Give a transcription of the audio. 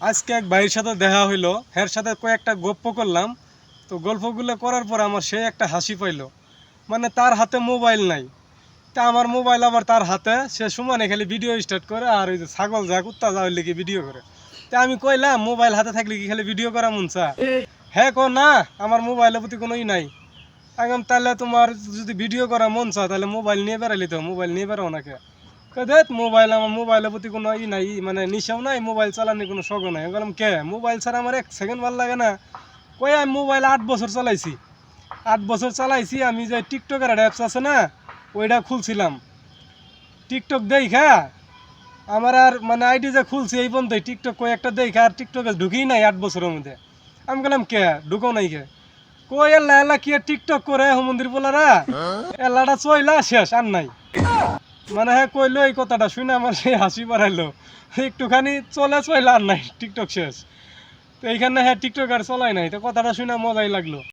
আজকে এক ভাইয়ের সাথে দেখা হইলো, এর সাথে কয়েকটা গল্প করলাম। তো গল্পগুলো করার পর আমার সে একটা হাসি পাইলো। মানে তার হাতে মোবাইল নাই, তা আমার মোবাইল আবার তার হাতে, সে সমানে খালি ভিডিও স্টার্ট করে আর ওই যে ছাগল যা কুত্তা যা হইলে কি ভিডিও করে। তা আমি কইলাম মোবাইল হাতে থাকলে কি খালি ভিডিও করা মন চা? হ্যাঁ কো না, আমার মোবাইলের প্রতি কোনো নাই। একদম তাহলে তোমার যদি ভিডিও করা মন চা তাহলে মোবাইল নিয়ে বেড়াইলি, তো মোবাইল নিয়ে বেড়াও নাকি? দেখ মোবাইল, আমার মোবাইলের প্রতি কোনো নাই, মানে নিশাও নাই, মোবাইল চালানোর কোনো শখও নাই। আমি বললাম কে, মোবাইল ছাড়া আমার এক সেকেন্ড ভালো লাগে না। কই আমি মোবাইল 8 বছর চালাইছি, 8 বছর চালাইছি। আমি যে টিকটকের একটা অ্যাপস আছে না, ওইটা খুলছিলাম। টিকটক দেখা আমার আর মানে আইডি যে খুলছি এই পর্যন্ত টিকটক কয়েকটা দেখা আর টিকটকে ঢুকি নাই 8 বছরের মধ্যে। আমি বললাম কে ঢুকো নাই কে? কই এল্লা এল্লা কি আর টিকটক করে মন্দির বলারা, এল্লাটা চইলা শেষ আর নাই। মানে হ্যাঁ কইলো এই কথাটা শুনে আমার সেই হাসি বাড়াইলো। একটুখানি চলে চলে আর নাই, টিকটক শেষ। তো এইখানে হ্যাঁ টিকটক আর চলাই নাই, তো কথাটা শুনে মজাই লাগলো।